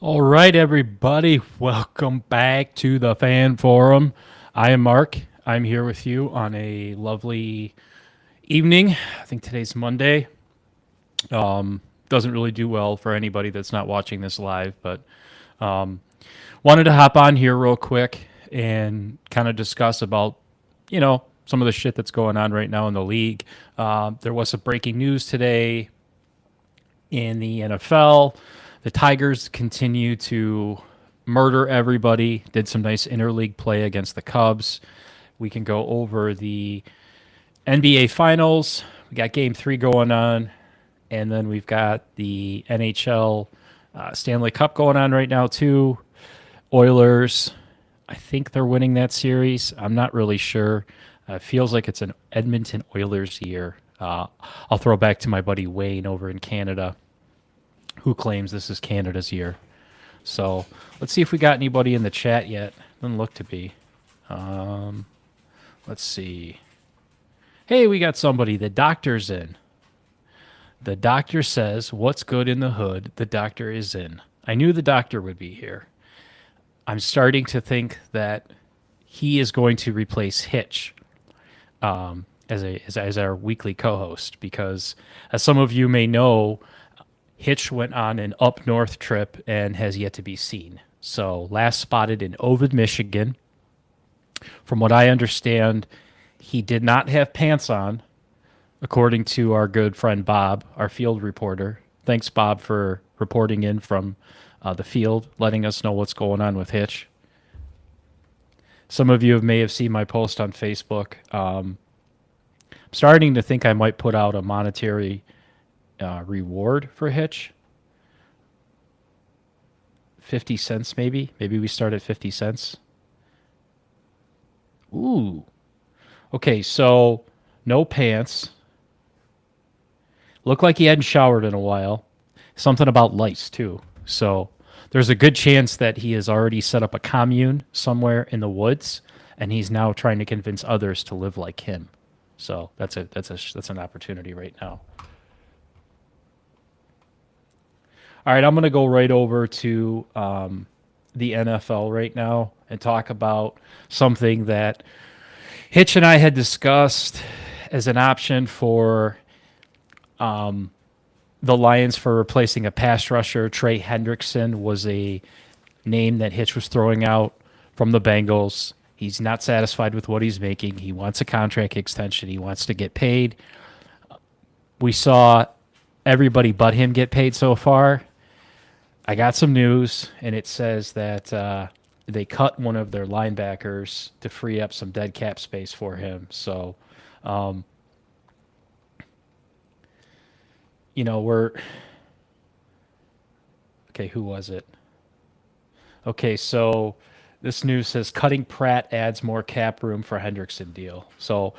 All right, everybody, welcome back to the Fan Forum. I am Mark. I'm here with you on a lovely evening. I think today's Monday. Doesn't really do well for anybody that's not watching this live, but wanted to hop on here real quick and kind of discuss about, some of the shit that's going on right now in the league. There was some breaking news today in the NFL. The Tigers continue to murder everybody. Did some nice interleague play against the Cubs. We can go over the NBA Finals. We got Game 3 going on. And then we've got the NHL Stanley Cup going on right now, too. Oilers, I think they're winning that series. I'm not really sure. Feels like it's an Edmonton Oilers year. I'll throw back to my buddy Wayne over in Canada, who claims this is Canada's year. So let's see if we got anybody in the chat yet. Doesn't look to be. Let's see. Hey, we got somebody. The doctor's in. The doctor says, "What's good in the hood? The doctor is in." I knew the doctor would be here. I'm starting to think that he is going to replace Hitch as our weekly co-host because, as some of you may know, Hitch went on an up north trip and has yet to be seen. So last spotted in Ovid, Michigan. From what I understand, he did not have pants on, according to our good friend Bob, our field reporter. Thanks, Bob, for reporting in from the field, letting us know what's going on with Hitch. Some of you may have seen my post on Facebook. I'm starting to think I might put out a monetary reward for Hitch. 50 cents maybe. Maybe we start at 50 cents. Ooh. Okay, so no pants. Looked like he hadn't showered in a while. Something about lice, too. So there's a good chance that he has already set up a commune somewhere in the woods, and he's now trying to convince others to live like him. So that's an opportunity right now. All right, I'm going to go right over to the NFL right now and talk about something that Hitch and I had discussed as an option for the Lions for replacing a pass rusher. Trey Hendrickson was a name that Hitch was throwing out from the Bengals. He's not satisfied with what he's making. He wants a contract extension. He wants to get paid. We saw everybody but him get paid so far. I got some news, and it says that they cut one of their linebackers to free up some dead cap space for him. So, we're... Okay, who was it? Okay, so this news says cutting Pratt adds more cap room for Hendrickson deal. So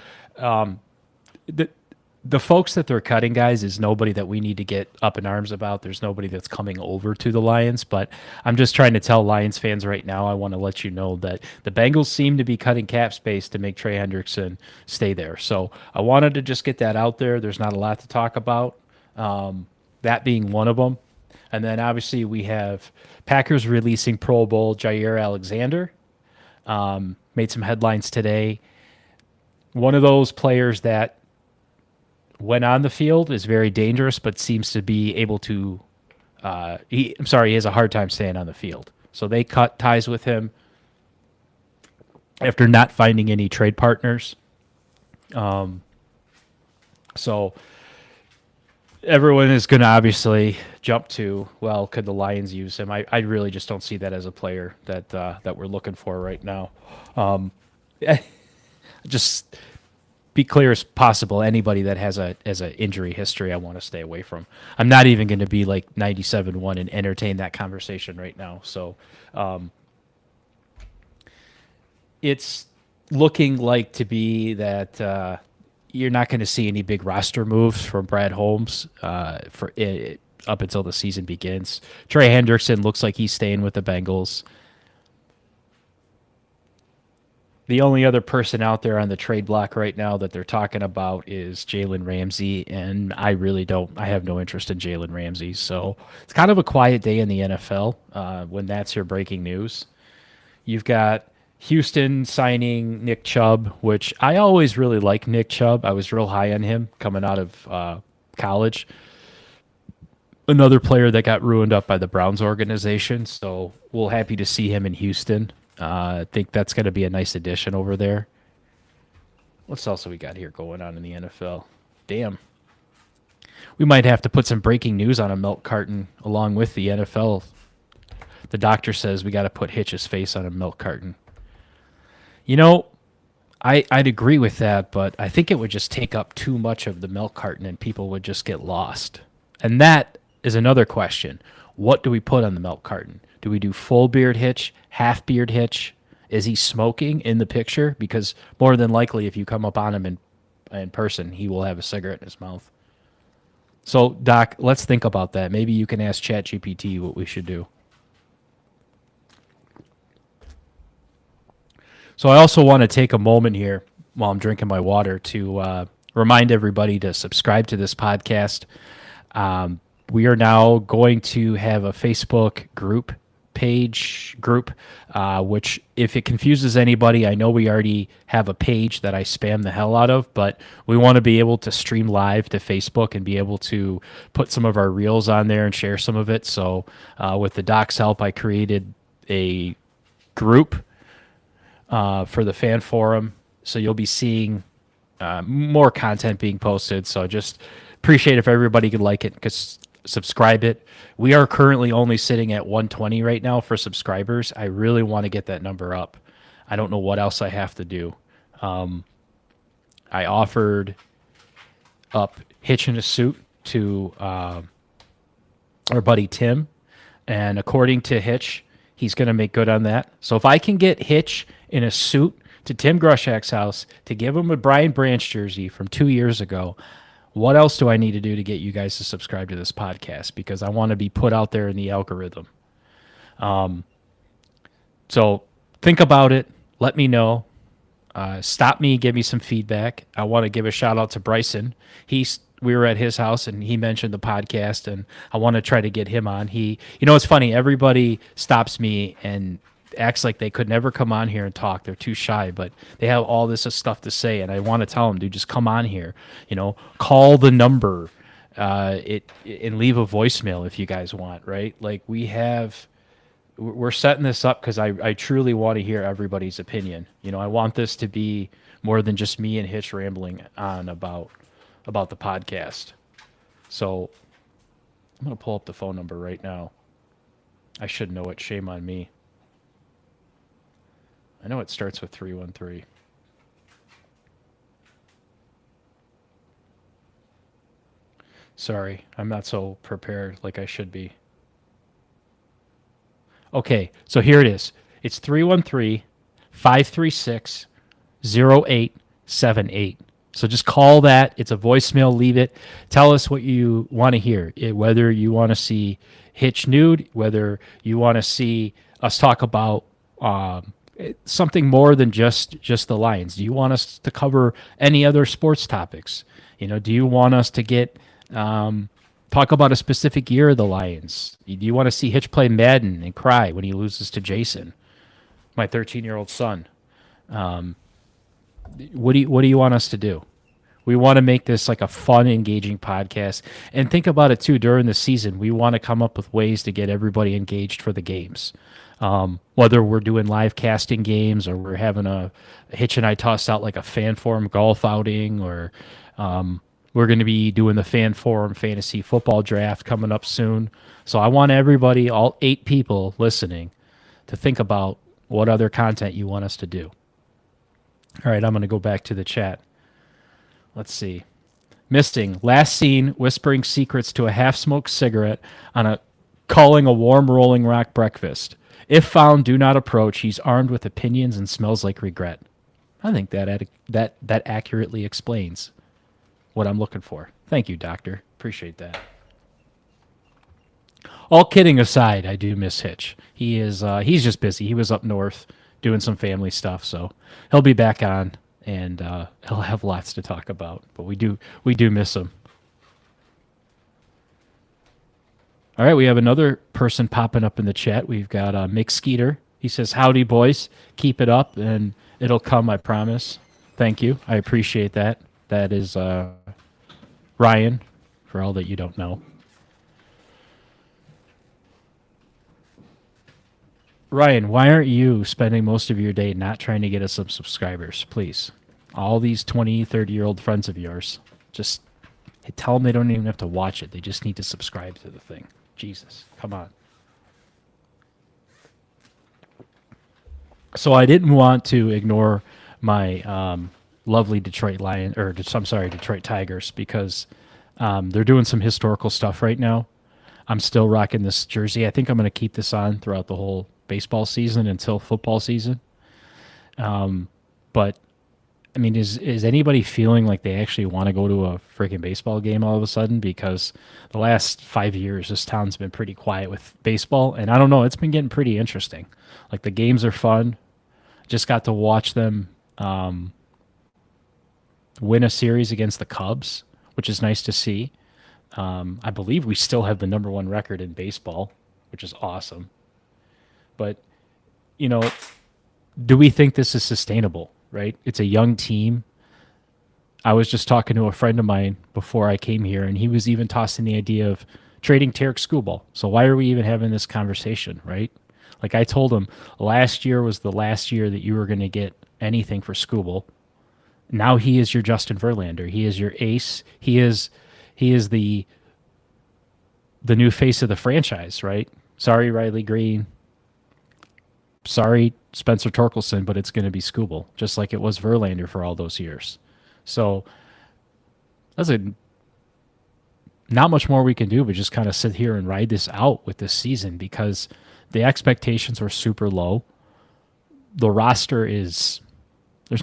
the folks that they're cutting, guys, is nobody that we need to get up in arms about. There's nobody that's coming over to the Lions, but I'm just trying to tell Lions fans right now, I want to let you know that the Bengals seem to be cutting cap space to make Trey Hendrickson stay there. So I wanted to just get that out there. There's not a lot to talk about, that being one of them. And then obviously we have Packers releasing Pro Bowl Jair Alexander. Made some headlines today. One of those players that when on the field is very dangerous, but seems to be able to, he has a hard time staying on the field. So they cut ties with him after not finding any trade partners. So everyone is going to obviously jump to, well, could the Lions use him? I really just don't see that as a player that we're looking for right now. Just be clear as possible. Anybody that has an injury history, I want to stay away from. I'm not even going to be like 97-1 and entertain that conversation right now. So it's looking like to be that you're not going to see any big roster moves from Brad Holmes for it, up until the season begins. Trey Hendrickson looks like he's staying with the Bengals. The only other person out there on the trade block right now that they're talking about is Jalen Ramsey, and I really don't. I have no interest in Jalen Ramsey, so it's kind of a quiet day in the NFL when that's your breaking news. You've got Houston signing Nick Chubb, which I always really liked Nick Chubb. I was real high on him coming out of college. Another player that got ruined up by the Browns organization, so we'll happy to see him in Houston. I think that's going to be a nice addition over there. What else have we got here going on in the NFL? Damn. We might have to put some breaking news on a milk carton along with the NFL. The doctor says we got to put Hitch's face on a milk carton. You know, I'd agree with that, but I think it would just take up too much of the milk carton and people would just get lost. And that is another question. What do we put on the milk carton? Do we do full beard Hitch, half beard Hitch? Is he smoking in the picture? Because more than likely, if you come up on him in person, he will have a cigarette in his mouth. So, Doc, let's think about that. Maybe you can ask ChatGPT what we should do. So I also want to take a moment here while I'm drinking my water to remind everybody to subscribe to this podcast. We are now going to have a Facebook group, which if it confuses anybody, I know we already have a page that I spam the hell out of, but we want to be able to stream live to Facebook and be able to put some of our reels on there and share some of it. So with the doc's help, I created a group for the fan forum. So you'll be seeing more content being posted. So just appreciate if everybody could like it, because subscribe it. We are currently only sitting at 120 right now for subscribers. I really want to get that number up. I don't know what else I have to do. I offered up Hitch in a suit to our buddy Tim, and according to Hitch, he's going to make good on that. So if I can get Hitch in a suit to Tim Grushak's house to give him a Brian Branch jersey from 2 years ago, what else do I need to do to get you guys to subscribe to this podcast? Because I want to be put out there in the algorithm. So think about it. Let me know. Stop me. Give me some feedback. I want to give a shout out to Bryson. We were at his house and he mentioned the podcast, and I want to try to get him on. It's funny. Everybody stops me and acts like they could never come on here and talk. They're too shy, but they have all this stuff to say, and I want to tell them, dude, just come on here. Call the number, and leave a voicemail if you guys want. Right? Like we're setting this up because I truly want to hear everybody's opinion. I want this to be more than just me and Hitch rambling on about the podcast. So I'm gonna pull up the phone number right now. I should know it. Shame on me. I know it starts with 313. Sorry, I'm not so prepared like I should be. Okay, so here it is. It's 313-536-0878. So just call that. It's a voicemail. Leave it. Tell us what you want to hear, whether you want to see Hitch nude, whether you want to see us talk about something more than just the Lions. Do you want us to cover any other sports topics? Do you want us to get talk about a specific year of the Lions? Do you want to see Hitch play Madden and cry when he loses to Jason, my 13-year-old son? What do you want us to do? We want to make this like a fun, engaging podcast. And think about it too, during the season, we want to come up with ways to get everybody engaged for the games. Whether we're doing live casting games or we're having a Hitch and I toss out like a fan forum golf outing, or we're going to be doing the fan forum fantasy football draft coming up soon. So I want everybody, all 8 people listening, to think about what other content you want us to do. All right, I'm going to go back to the chat. Let's see. Missing. Last seen whispering secrets to a half-smoked cigarette calling a warm Rolling Rock breakfast. If found, do not approach. He's armed with opinions and smells like regret. I think that accurately explains what I'm looking for. Thank you, Doctor. Appreciate that. All kidding aside, I do miss Hitch. He's just busy. He was up north doing some family stuff. So he'll be back on, and he'll have lots to talk about. But we do miss him. All right, we have another person popping up in the chat. We've got Mick Skeeter. He says, "Howdy, boys. Keep it up, and it'll come. I promise." Thank you. I appreciate that. That is Ryan, for all that you don't know. Ryan, why aren't you spending most of your day not trying to get us some subscribers, please? All these 20, 30-year-old friends of yours, just tell them they don't even have to watch it. They just need to subscribe to the thing. Jesus, come on. So I didn't want to ignore my lovely Detroit Lion, or I'm sorry, Detroit Tigers, because they're doing some historical stuff right now. I'm still rocking this jersey. I think I'm going to keep this on throughout the whole baseball season until football season. But I mean, is anybody feeling like they actually want to go to a freaking baseball game all of a sudden? Because the last 5 years, this town's been pretty quiet with baseball, and I don't know, it's been getting pretty interesting. Like the games are fun. Just got to watch them win a series against the Cubs, which is nice to see. I believe we still have the #1 record in baseball, which is awesome. But, you know, do we think this is sustainable, right? It's a young team. I was just talking to a friend of mine before I came here, and he was even tossing the idea of trading Tarek Skubal. So why are we even having this conversation, right? Like I told him, last year was the last year that you were going to get anything for Skubal. Now he is your Justin Verlander. He is your ace. He is the new face of the franchise, right? Sorry, Riley Green. Sorry, Spencer Torkelson, but it's going to be Skubal, just like it was Verlander for all those years. So that's not much more we can do, but just kind of sit here and ride this out with this season, because the expectations were super low. The roster there's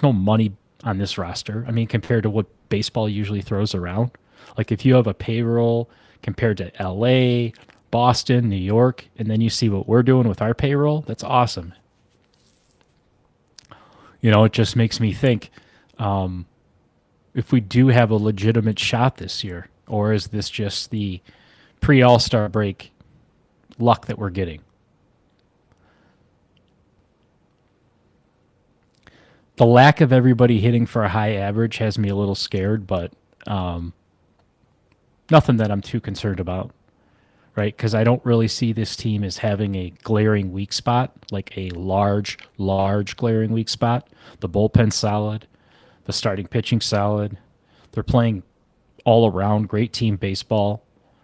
no money on this roster. I mean, compared to what baseball usually throws around. Like if you have a payroll compared to LA, Boston, New York, and then you see what we're doing with our payroll, that's awesome. You know, it just makes me think, if we do have a legitimate shot this year, or is this just the pre-All-Star break luck that we're getting? The lack of everybody hitting for a high average has me a little scared, but nothing that I'm too concerned about, right? Because I don't really see this team as having a glaring weak spot, like a large glaring weak spot. The bullpen's solid. The starting pitching solid. They're playing all around great team baseball,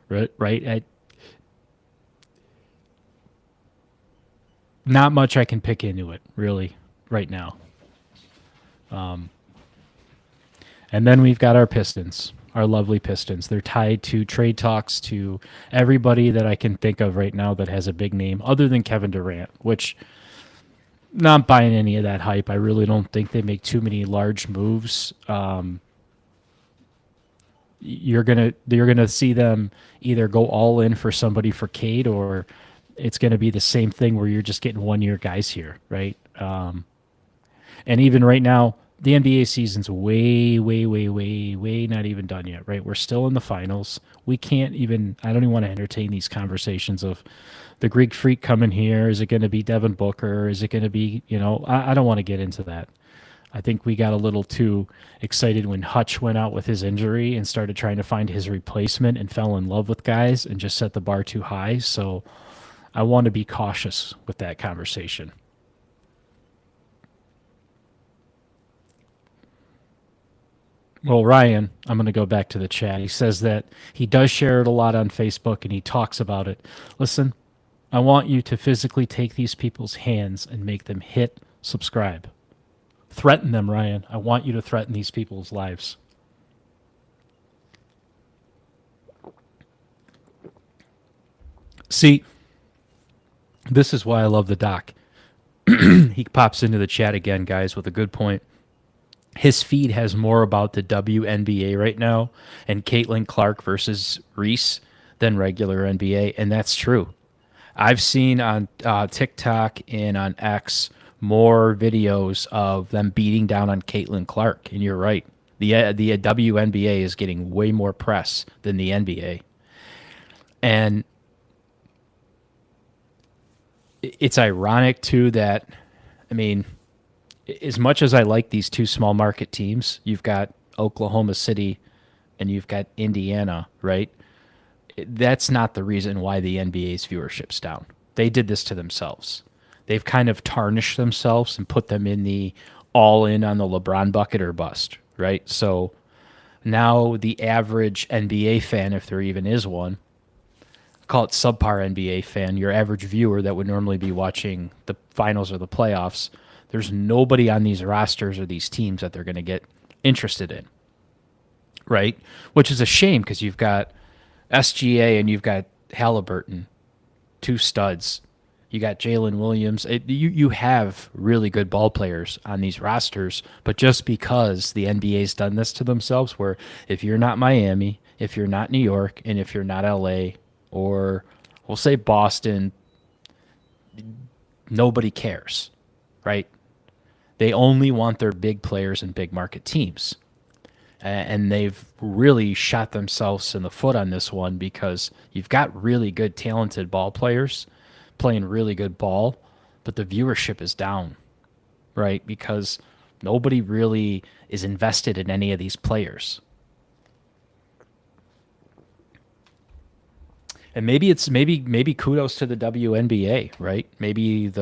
right? Not much I can pick into it, really, right now. And then we've got our Pistons, our lovely Pistons. They're tied to trade talks to everybody that I can think of right now that has a big name other than Kevin Durant, which not buying any of that hype. I really don't think they make too many large moves. You're gonna see them either go all in for somebody for Cade, or it's gonna be the same thing where you're just getting 1-year guys here, right? And even right now, the NBA season's way not even done yet, right? We're still in the finals. I don't even want to entertain these conversations of the Greek Freak coming here. Is it going to be Devin Booker? Is it going to be, I don't want to get into that. I think we got a little too excited when Hutch went out with his injury and started trying to find his replacement and fell in love with guys and just set the bar too high. So I want to be cautious with that conversation. Well, Ryan, I'm going to go back to the chat. He says that he does share it a lot on Facebook and he talks about it. Listen, I want you to physically take these people's hands and make them hit subscribe. Threaten them, Ryan. I want you to threaten these people's lives. See, this is why I love the doc. He pops into the chat again, guys, with a good point. His feed has more about the WNBA right now and Caitlin Clark versus Reese than regular NBA, and that's true. I've seen on TikTok and on X more videos of them beating down on Caitlin Clark. And you're right. The WNBA is getting way more press than the NBA. And it's ironic, too, that, I mean, as much as I like these two small market teams, you've got Oklahoma City and you've got Indiana, right? That's not the reason why the NBA's viewership's down. They did this to themselves. They've kind of tarnished themselves and put them in the all in on the LeBron bucket or bust, right? So now the average NBA fan, if there even is one, call it subpar NBA fan, your average viewer that would normally be watching the finals or the playoffs, there's nobody on these rosters or these teams that they're going to get interested in, right? Which is a shame because you've got SGA and you've got Halliburton, two studs. You got Jalen Williams. You have really good ball players on these rosters, but just because the NBA's done this to themselves, where if you're not Miami, if you're not New York, and if you're not LA, or we'll say Boston, nobody cares, right? They only want their big players and big market teams. And they've really shot themselves in the foot on this one because you've got really good, talented ball players playing really good ball, but the viewership is down, right? Because nobody really is invested in any of these players. And maybe kudos to the WNBA, right? Maybe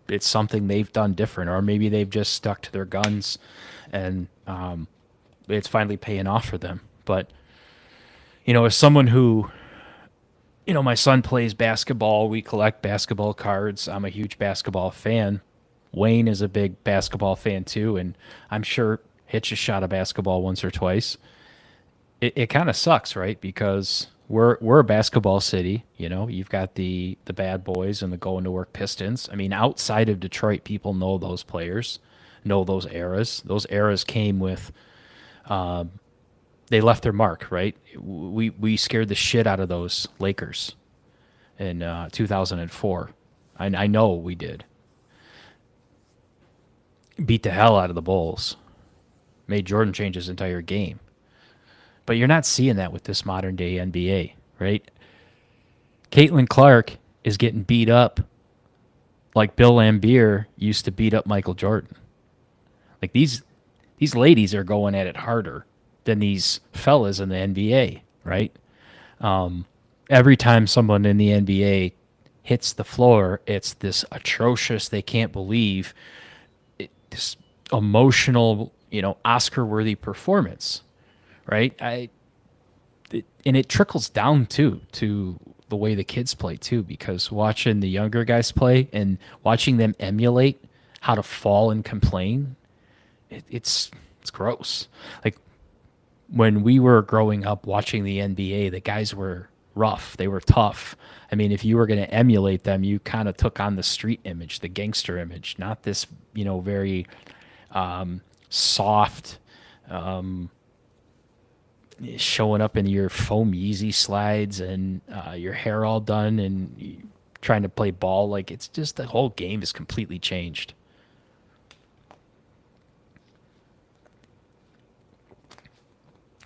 it's something they've done different, or maybe they've just stuck to their guns, and it's finally paying off for them. But as someone who, my son plays basketball, we collect basketball cards. I'm a huge basketball fan. Wayne is a big basketball fan too, and I'm sure Hitch has shot a basketball once or twice. It kind of sucks, right? Because we're a basketball city. You've got the bad boys and the going to work Pistons. I mean, outside of Detroit, people know those players, know those eras. Those eras came with, they left their mark, right? We scared the shit out of those Lakers in 2004. I know we did. Beat the hell out of the Bulls. Made Jordan change his entire game. But you're not seeing that with this modern day NBA, right? Caitlin Clark is getting beat up like Bill Laimbeer used to beat up Michael Jordan. Like these ladies are going at it harder than these fellas in the NBA, right? Every time someone in the NBA hits the floor, it's this atrocious, they can't believe, this emotional, Oscar-worthy performance, right? And it trickles down to the way the kids play too, because watching the younger guys play and watching them emulate how to fall and complain, it's gross. Like when we were growing up watching the NBA, the guys were rough, they were tough. I mean, if you were going to emulate them, you kind of took on the street image, the gangster image, not this, very soft, showing up in your foam Yeezy slides and your hair all done and trying to play ball. Like, it's just the whole game is completely changed.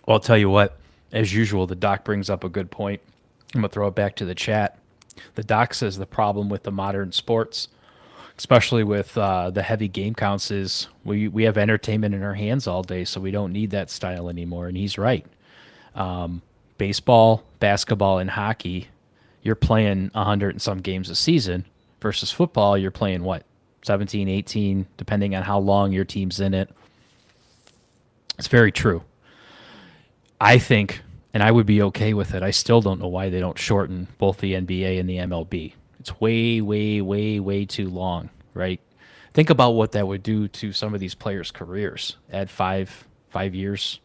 Well, I'll tell you what, as usual, the doc brings up a good point. I'm going to throw it back to the chat. The doc says the problem with the modern sports, especially with the heavy game counts, is we have entertainment in our hands all day, so we don't need that style anymore. And he's right. Baseball, basketball, and hockey, you're playing 100 and some games a season, versus football, you're playing what, 17, 18, depending on how long your team's in it. It's very true. I think, and I would be okay with it, I still don't know why they don't shorten both the NBA and the MLB. It's way, way, way, way too long, right? Think about what that would do to some of these players' careers. Add 5 years,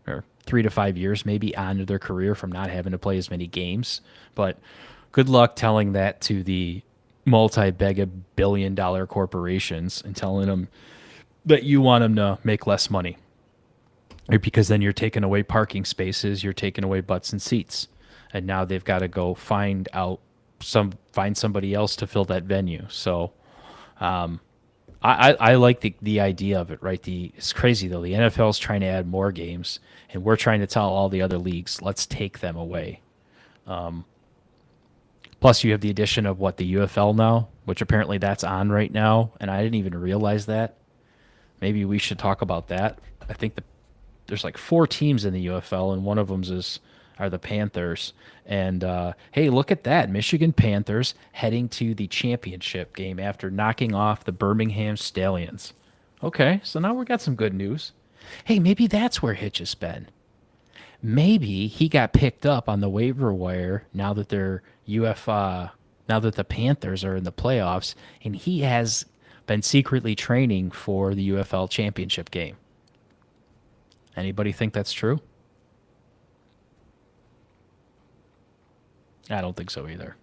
or 3 to 5 years maybe onto their career from not having to play as many games. But good luck telling that to the multi-billion-dollar corporations and telling them that you want them to make less money. Because then you're taking away parking spaces, you're taking away butts and seats. And now they've got to go find somebody else to fill that venue. So I like the idea of it, right? It's crazy though. The NFL is trying to add more games, and we're trying to tell all the other leagues, let's take them away. Plus, you have the addition of what the UFL now, which apparently that's on right now, and I didn't even realize that. Maybe we should talk about that. I think there's like four teams in the UFL, and one of them are the Panthers. And hey, look at that, Michigan Panthers heading to the championship game after knocking off the Birmingham Stallions. Okay, so now we got some good news. Hey, maybe that's where Hitch has been. Maybe he got picked up on the waiver wire now that now that the Panthers are in the playoffs, and he has been secretly training for the UFL championship game. Anybody think that's true? I don't think so either.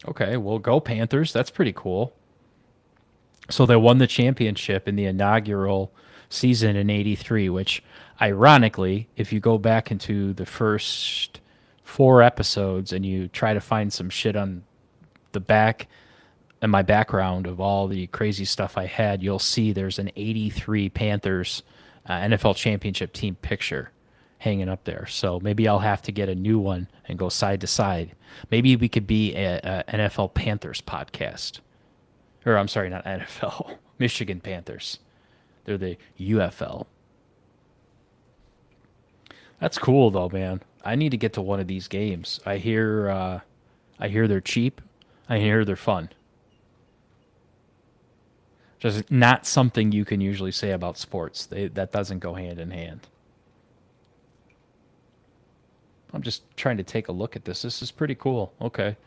Okay, well, go Panthers. That's pretty cool. So they won the championship in the inaugural season in '83, which ironically, if you go back into the first four episodes and you try to find some shit on the back and my background of all the crazy stuff I had, you'll see there's an '83 Panthers NFL championship team picture hanging up there. So maybe I'll have to get a new one and go side to side. Maybe we could be a NFL Panthers podcast. Or I'm sorry, not NFL. Michigan Panthers. They're the UFL. That's cool though, man. I need to get to one of these games. I hear they're cheap. I hear they're fun. Just not something you can usually say about sports. That doesn't go hand in hand. I'm just trying to take a look at this. This is pretty cool. Okay.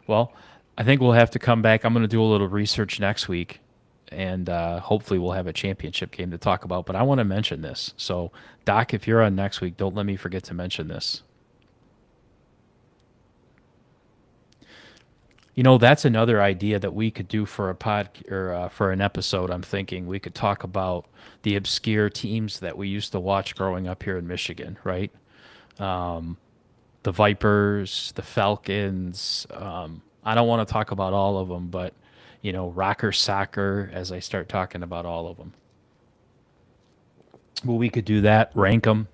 Well, I think we'll have to come back. I'm going to do a little research next week, and hopefully we'll have a championship game to talk about. But I want to mention this. So, Doc, if you're on next week, don't let me forget to mention this. You know, that's another idea that we could do for a for an episode. I'm thinking we could talk about the obscure teams that we used to watch growing up here in Michigan, right? The Vipers, the Falcons. I don't want to talk about all of them, but you know, Rocker Soccer. As I start talking about all of them, well, we could do that. Rank them,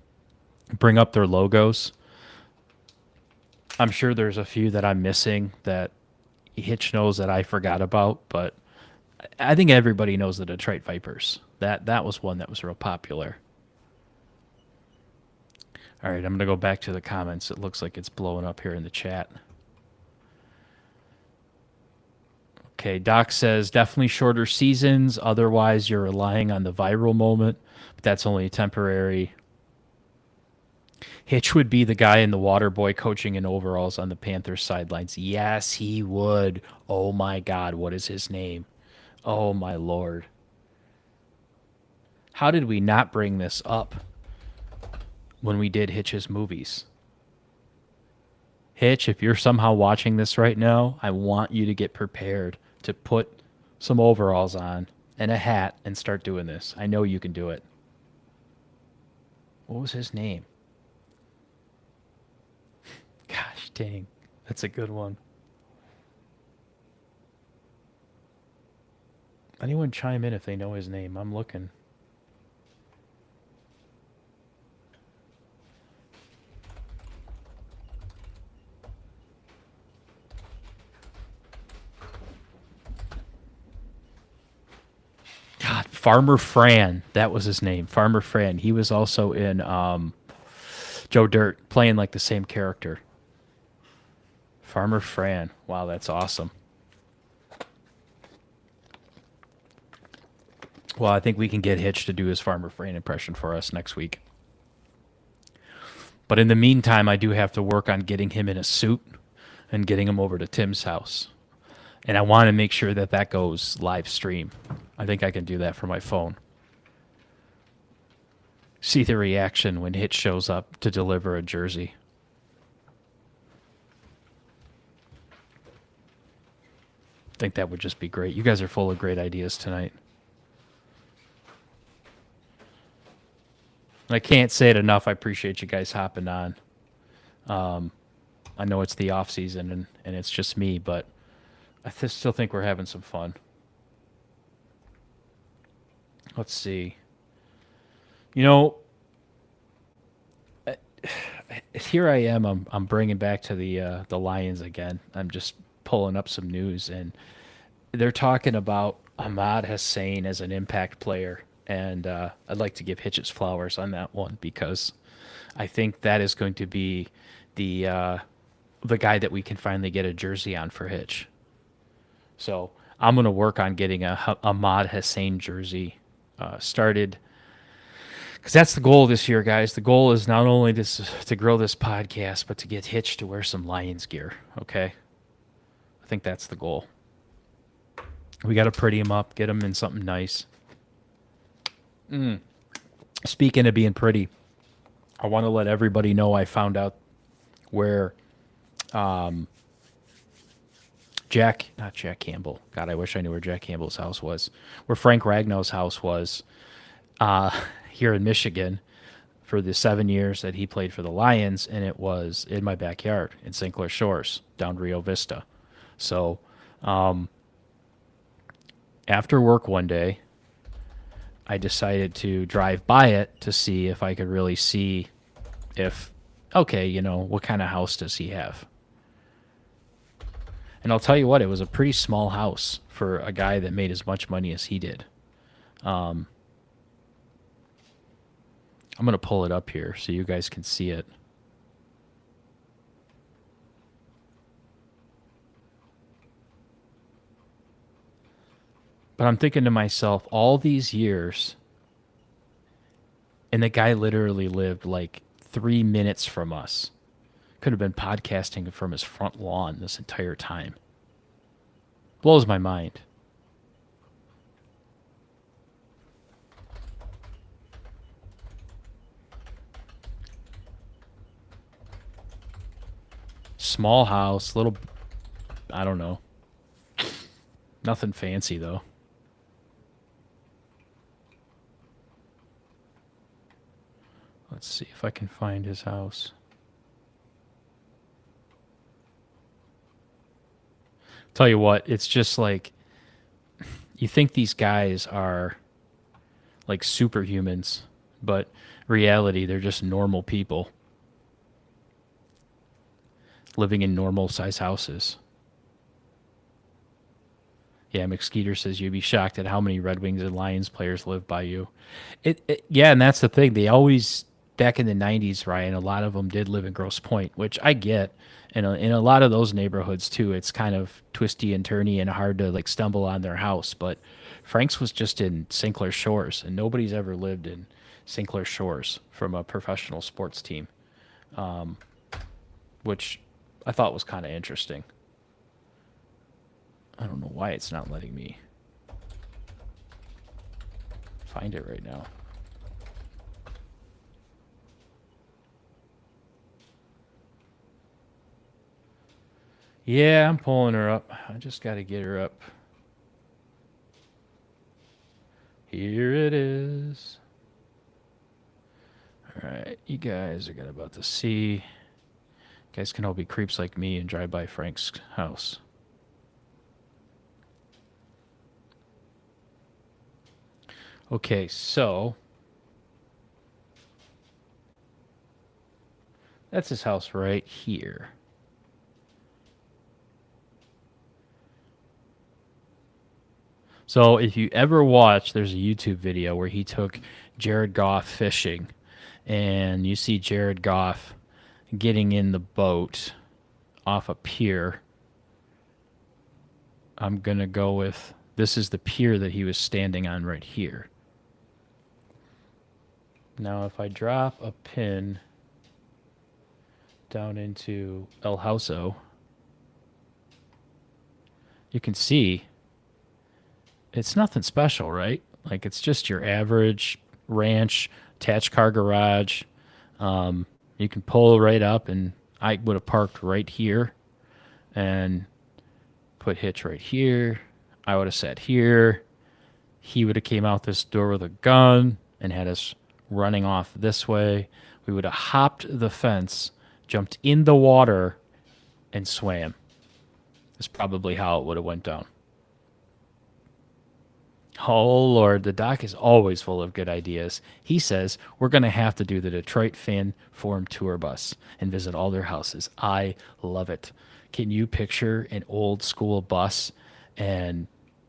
bring up their logos. I'm sure there's a few that I'm missing that Hitch knows that I forgot about, but I think everybody knows the Detroit Vipers. That was one that was real popular. All right, I'm going to go back to the comments. It looks like it's blowing up here in the chat. Okay, Doc says definitely shorter seasons. Otherwise, you're relying on the viral moment, but that's only temporary. Hitch would be the guy in the water boy coaching in overalls on the Panthers sidelines. Yes, he would. Oh my God, what is his name? Oh my Lord. How did we not bring this up when we did Hitch's movies? Hitch, if you're somehow watching this right now, I want you to get prepared to put some overalls on and a hat and start doing this. I know you can do it. What was his name? Gosh dang, that's a good one. Anyone chime in if they know his name? I'm looking. God, Farmer Fran. That was his name. Farmer Fran. He was also in Joe Dirt, playing like the same character. Farmer Fran. Wow, that's awesome. Well, I think we can get Hitch to do his Farmer Fran impression for us next week. But in the meantime, I do have to work on getting him in a suit and getting him over to Tim's house. And I want to make sure that that goes live stream. I think I can do that from my phone. See the reaction when Hitch shows up to deliver a jersey. I think that would just be great. You guys are full of great ideas tonight. I can't say it enough. I appreciate you guys hopping on. I know it's the off season and it's just me, but I still think we're having some fun. Let's see. You know, here I am. I'm bringing back to the Lions again. I'm just pulling up some news, and they're talking about Ahmad Hussein as an impact player, and I'd like to give Hitch's flowers on that one because I think that is going to be the uh, the guy that we can finally get a jersey on for Hitch. So I'm gonna work on getting a Ahmad Hussein jersey started because that's the goal this year, guys. The goal is not only to grow this podcast, but to get Hitch to wear some Lions gear. Okay, I think that's the goal. We got to pretty him up, get him in something nice. Speaking of being pretty, I want to let everybody know I found out where not Jack Campbell. God, I wish I knew where Jack Campbell's house was. Where Frank Ragnow's house was here in Michigan for the 7 years that he played for the Lions, and it was in my backyard in St. Clair Shores, down Rio Vista. So after work one day, I decided to drive by it to see if I could really see if, okay, what kind of house does he have? And I'll tell you what, it was a pretty small house for a guy that made as much money as he did. I'm going to pull it up here so you guys can see it. But I'm thinking to myself, all these years, and the guy literally lived like 3 minutes from us. Could have been podcasting from his front lawn this entire time. Blows my mind. Small house, little, I don't know. Nothing fancy though. Let's see if I can find his house. Tell you what, it's just like you think these guys are like superhumans, but reality, they're just normal people living in normal size houses. Yeah, McSkeeter says you'd be shocked at how many Red Wings and Lions players live by you. Yeah, and that's the thing. They always back in the '90s, Ryan. A lot of them did live in Grosse Pointe, which I get. And in a lot of those neighborhoods too, it's kind of twisty and turny and hard to like stumble on their house. But Frank's was just in St. Clair Shores, and nobody's ever lived in St. Clair Shores from a professional sports team, which I thought was kind of interesting. I don't know why it's not letting me find it right now. Yeah, I'm pulling her up. I just got to get her up. Here it is. All right, you guys are about to see. You guys can all be creeps like me and drive by Frank's house. Okay, so that's his house right here. So if you ever watch, there's a YouTube video where he took Jared Goff fishing, and you see Jared Goff getting in the boat off a pier. I'm going to go with, this is the pier that he was standing on right here. Now, if I drop a pin down into El Hauso, you can see it's nothing special, right? Like, it's just your average ranch, attached car garage. You can pull right up, and I would have parked right here and put Hitch right here. I would have sat here. He would have came out this door with a gun and had us running off this way. We would have hopped the fence, jumped in the water, and swam. That's probably how it would have went down. Oh Lord, the doc is always full of good ideas. He says we're gonna have to do the Detroit Fan Forum tour bus and visit all their houses. I love it. Can you picture an old school bus? And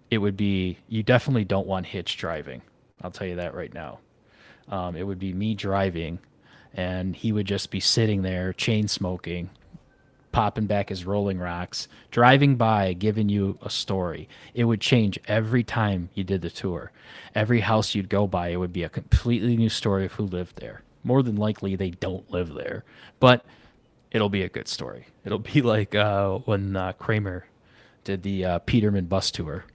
it would be, you definitely don't want Hitch driving. I'll tell you that right now. It would be me driving, and he would just be sitting there, chain smoking, popping back his Rolling Rocks, driving by, giving you a story. It would change every time you did the tour. Every house you'd go by, it would be a completely new story of who lived there. More than likely, they don't live there, but it'll be a good story. It'll be like when Kramer did the Peterman bus tour.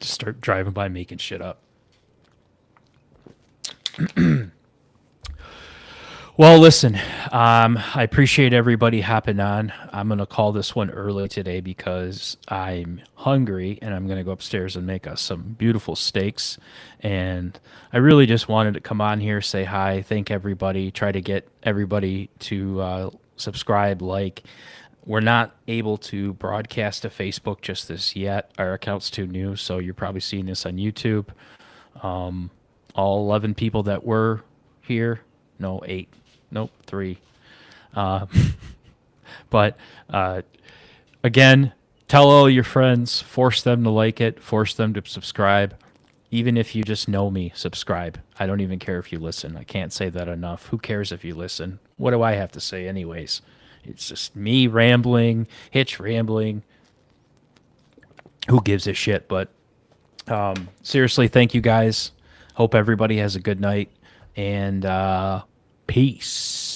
Just start driving by making shit up. Well, listen, I appreciate everybody hopping on. I'm going to call this one early today because I'm hungry and I'm going to go upstairs and make us some beautiful steaks. And I really just wanted to come on here, say hi, thank everybody, try to get everybody to subscribe, like. We're not able to broadcast to Facebook just this yet. Our account's too new, so you're probably seeing this on YouTube. All 11 people that were here, no, 8, nope, 3. Uh, but again, tell all your friends, force them to like it, force them to subscribe. Even if you just know me, subscribe. I don't even care if you listen. I can't say that enough. Who cares if you listen? What do I have to say, anyways? It's just me rambling, Hitch rambling. Who gives a shit? But seriously, thank you guys. Hope everybody has a good night. And peace.